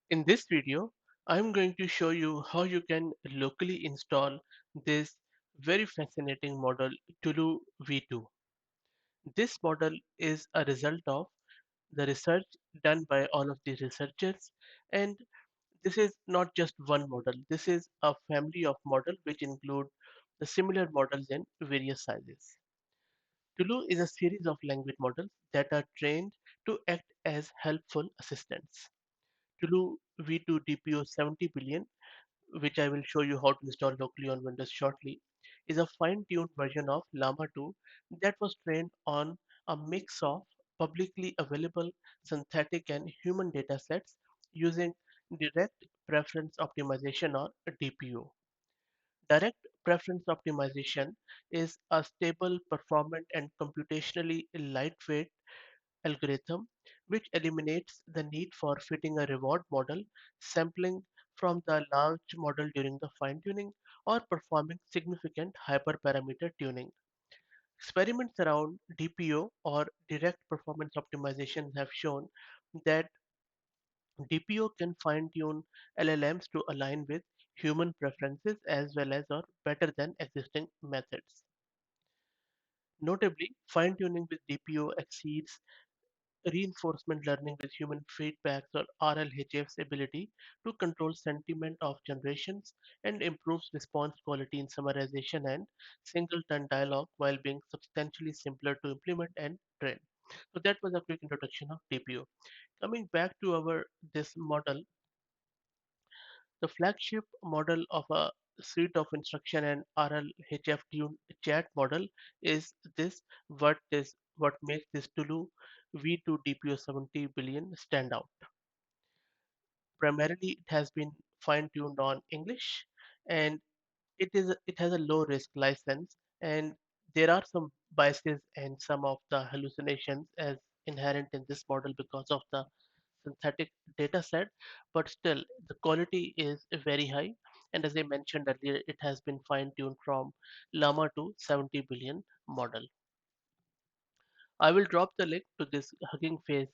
In this video, I'm going to show you how you can locally install this very fascinating model Tulu V2. This model is a result of the research done by all of these researchers, and this is not just one model. This is a family of models which include the similar models in various sizes. Tulu is a series of language models that are trained to act as helpful assistants. Tulu V2 DPO 70 billion, which I will show you how to install locally on Windows shortly, is a fine-tuned version of Llama 2 that was trained on a mix of publicly available synthetic and human datasets using direct preference optimization or DPO. Direct preference optimization is a stable, performant, and computationally lightweight algorithm which eliminates the need for fitting a reward model, sampling from the large model during the fine-tuning, or performing significant hyperparameter tuning. Experiments around DPO or direct performance optimization have shown that DPO can fine-tune LLMs to align with human preferences as well as or better than existing methods. Notably, fine-tuning with DPO exceeds reinforcement learning with human feedbacks or RLHF's ability to control sentiment of generations and improves response quality in summarization and singleton dialogue while being substantially simpler to implement and train. So that was a quick introduction of DPO. Coming back to our this model, the flagship model of a suite of instruction and RLHF tuned chat model is this what makes this Tulu V2 DPO 70 billion stand out. Primarily, it has been fine-tuned on English, and it has a low risk license, and there are some biases and some of the hallucinations as inherent in this model because of the synthetic data set, but still the quality is very high. And as I mentioned earlier, it has been fine-tuned from Llama to 70 billion model. I will drop the link to this Hugging Face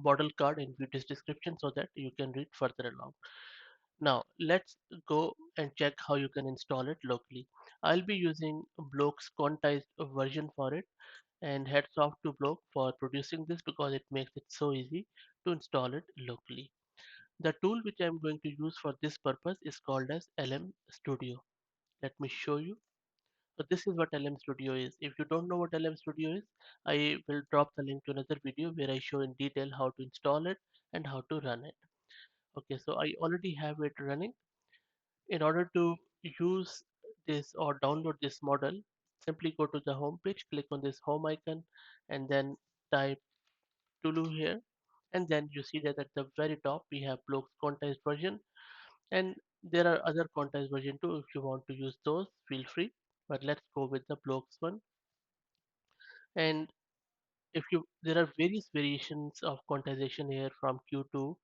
model card in video's description so that you can read further along. Now let's go and check how you can install it locally. I'll be using Block's quantized version for it, and hats off to Block for producing this because it makes it so easy to install it locally. The tool which I'm going to use for this purpose is called as LM Studio. Let me show you. So this is what LM Studio is. If you don't know what LM Studio is, I will drop the link to another video where I show in detail how to install it and how to run it. Okay, so I already have it running. In order to use this or download this model, simply go to the home page, click on this home icon, and then type Tulu here. And then you see that at the very top we have Block's quantized version, and there are other quantized version too. If you want to use those, feel free. But let's go with the Block's one. And if you there are various variations of quantization here from Q2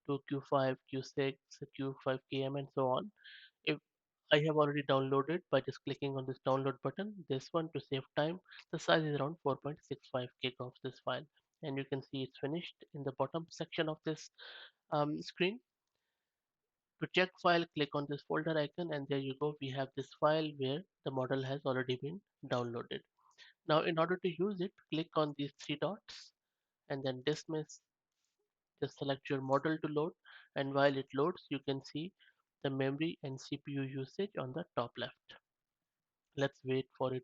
to Q5, Q6, Q5KM, and so on. If I have already downloaded by just clicking on this download button, this one to save time. The size is around 4.65 gig of this file, and you can see it's finished in the bottom section of this screen. To check file, click on this folder icon, and there you go. We have this file where the model has already been downloaded. Now, in order to use it, click on these three dots and then dismiss. Just select your model to load, and while it loads, you can see the memory and CPU usage on the top left. Let's wait for it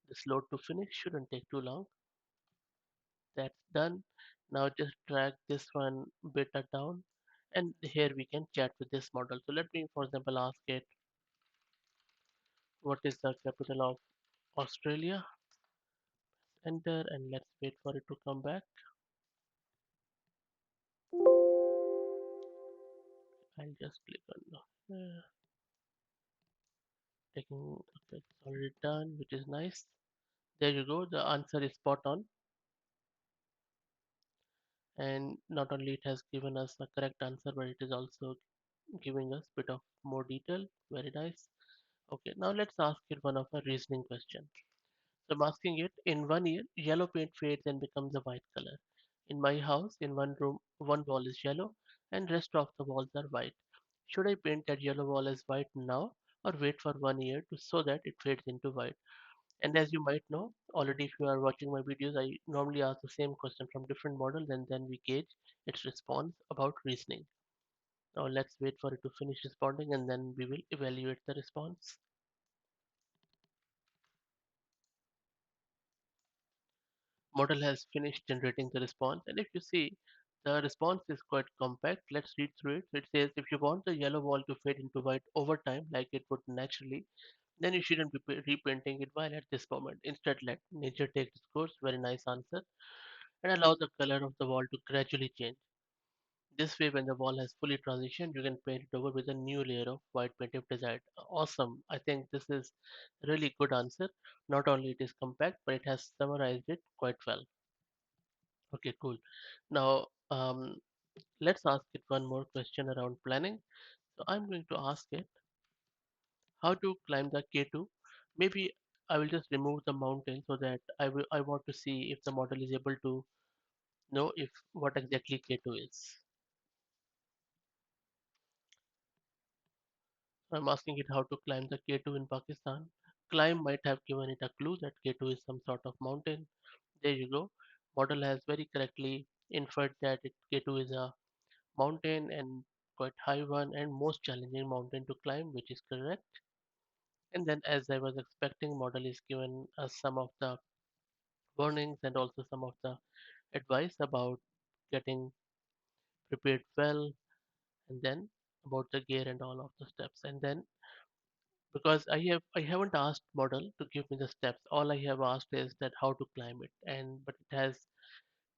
this load to finish. Shouldn't take too long. That's done. Now just drag this one beta down, and here we can chat with this model. So let me, for example, ask it what is the capital of Australia. Enter, and let's wait for it to come back. I'll just click on taking. Okay, it's already done, which is nice. There you go. The answer is spot on, and not only it has given us the correct answer, but it is also giving us bit of more detail. Very nice. Okay, now let's ask it one of a reasoning question. So I'm asking it, in 1 year, yellow paint fades and becomes a white color. In my house, in one room, one wall is yellow and rest of the walls are white. Should I paint that yellow wall as white now or wait for 1 year so that it fades into white? And as you might know already, if you are watching my videos, I normally ask the same question from different models and then we gauge its response about reasoning. Now let's wait for it to finish responding and then we will evaluate the response. Model has finished generating the response, and if you see, the response is quite compact. Let's read through it. It says if you want the yellow wall to fade into white over time like it would naturally, then you shouldn't be repainting it while at this moment. Instead, let nature take its course. Very nice answer. And allow the color of the wall to gradually change. This way, when the wall has fully transitioned, you can paint it over with a new layer of white paint if desired. Awesome. I think this is really good answer. Not only it is compact, but it has summarized it quite well. Okay, cool. Now, let's ask it one more question around planning. So I'm going to ask it how to climb the K2. Maybe I will just remove the mountain so that I want to see if the model is able to know if what exactly K2 is. So I'm asking it how to climb the K2 in Pakistan. Climb might have given it a clue that K2 is some sort of mountain. There you go. Model has very correctly inferred that K2 is a mountain and quite high one and most challenging mountain to climb, which is correct. And then, as I was expecting, model is given us some of the warnings and also some of the advice about getting prepared well, and then about the gear and all of the steps. And then, because I haven't asked model to give me the steps, all I have asked is that how to climb it, and but it has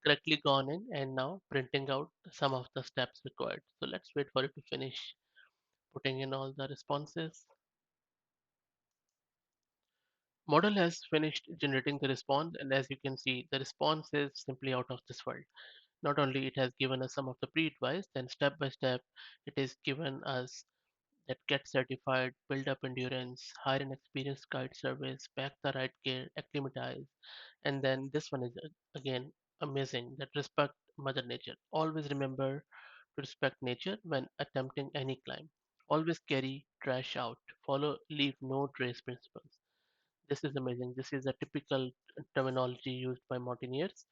correctly gone in and now printing out some of the steps required. So let's wait for it to finish putting in all the responses. Model has finished generating the response, and as you can see, the response is simply out of this world. Not only it has given us some of the pre-advice, then step by step, it is given us that get certified, build up endurance, hire an experienced guide service, pack the right gear, acclimatize, and then this one is again amazing. That respect Mother Nature. Always remember to respect nature when attempting any climb. Always carry trash out. Follow leave no trace principles. This is amazing. This is a typical terminology used by mountaineers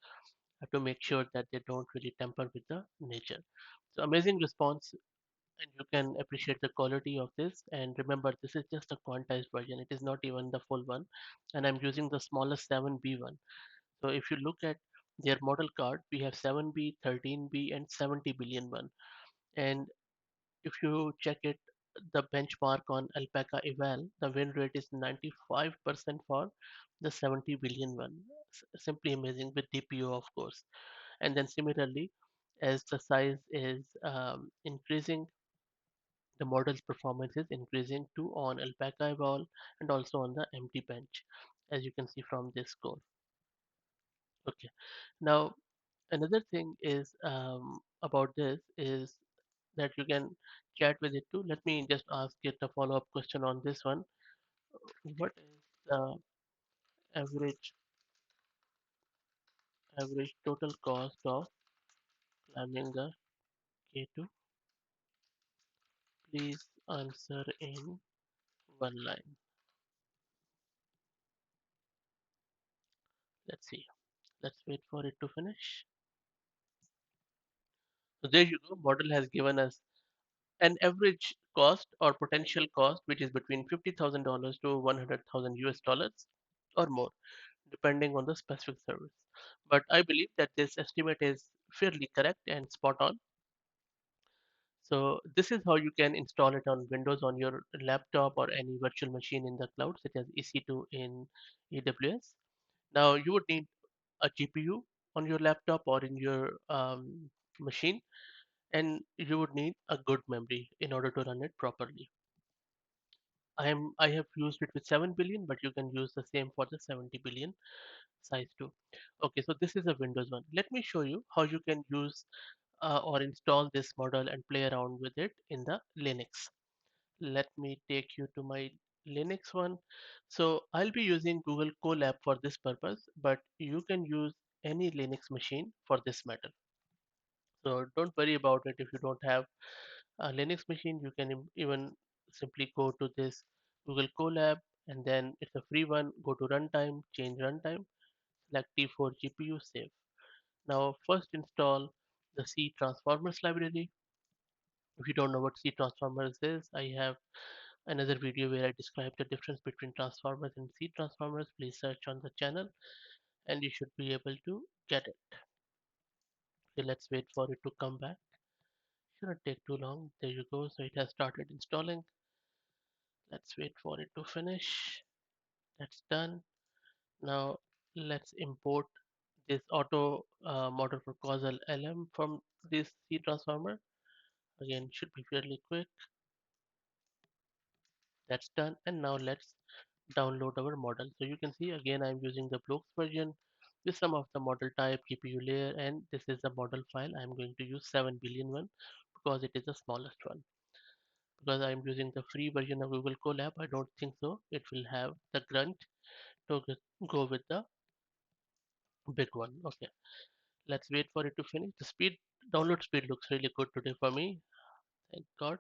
to make sure that they don't really tamper with the nature. So amazing response, and you can appreciate the quality of this. And remember, this is just a quantized version. It is not even the full one, and I'm using the smallest 7B one. So if you look at their model card, we have 7B, 13B, and 70 billion one. And if you check it, the benchmark on Alpaca Eval, the win rate is 95% for the 70 billion one. Simply amazing with DPO, of course. And then similarly, as the size is increasing, the model's performance is increasing too on Alpaca Eval and also on the empty bench, as you can see from this score. Okay. Now, another thing is about this is that you can chat with it too. Let me just ask it a follow-up question on this one. What is the average total cost of climbing the K2? Please answer in one line. Let's see. Let's wait for it to finish. So there you go. Model has given us an average cost or potential cost, which is between $50,000 to 100,000 US dollars or more, depending on the specific service. But I believe that this estimate is fairly correct and spot on. So this is how you can install it on Windows on your laptop or any virtual machine in the cloud, such as EC2 in AWS. Now you would need a GPU on your laptop or in your machine, and you would need a good memory in order to run it properly. I have used it with 7 billion, but you can use the same for the 70 billion size too. Okay, so this is a Windows one. Let me show you how you can use or install this model and play around with it in the Linux. Let me take you to my Linux one. So I'll be using Google Colab for this purpose, but you can use any Linux machine for this matter. So don't worry about it if you don't have a Linux machine. You can even simply go to this Google Colab, and then it's a free one. Go to runtime, change runtime, select T4 GPU, save. Now first install the C transformers library. If you don't know what C transformers is, I have another video where I describe the difference between transformers and C transformers. Please search on the channel and you should be able to get it. Okay, let's wait for it to come back. Shouldn't take too long. There you go. So it has started installing. Let's wait for it to finish. That's done. Now let's import this auto model for causal LM from this C transformer. Again, should be fairly quick. That's done. And now let's download our model. So you can see again I'm using the Blocks version with some of the model type, GPU layer, and this is the model file. I'm going to use 7 billion one because it is the smallest one. Because I'm using the free version of Google Colab, I don't think so. It will have the grunt to go with the big one. Okay, let's wait for it to finish. The speed, download speed looks really good today for me. Thank God.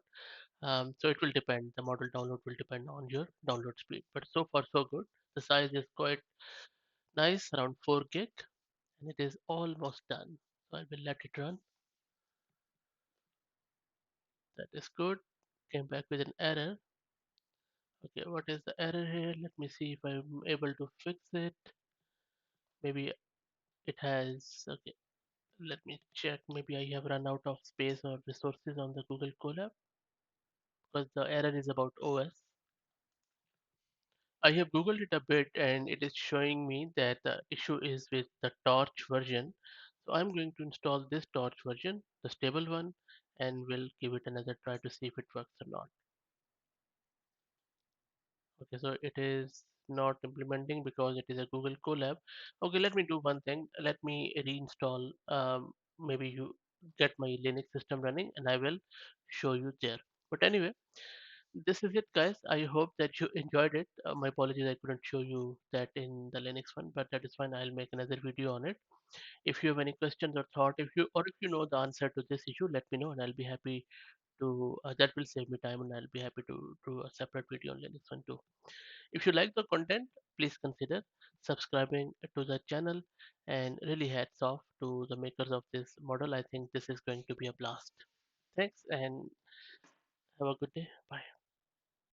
So it will depend. The model download will depend on your download speed. But so far so good. The size is quite nice, around 4 gig, and it is almost done. So I will let it run. That is good. Came back with an error. Okay, what is the error here? Let me see if I'm able to fix it. Maybe it has. Okay, let me check. Maybe I have run out of space or resources on the Google Colab because the error is about OS. I have Googled it a bit and it is showing me that the issue is with the Torch version. So I'm going to install this Torch version, the stable one, and we'll give it another try to see if it works or not. Okay, so it is not implementing because it is a Google Colab. Okay, let me do one thing. Let me reinstall. Maybe you get my Linux system running, and I will show you there. But anyway, this is it, guys. I hope that you enjoyed it. My apologies, I couldn't show you that in the Linux one, but that is fine. I'll make another video on it. If you have any questions or thought, if you know the answer to this issue, let me know, and I'll be happy to. That will save me time, and I'll be happy to do a separate video on Linux one too. If you like the content, please consider subscribing to the channel, and really hats off to the makers of this model. I think this is going to be a blast. Thanks and have a good day. Bye.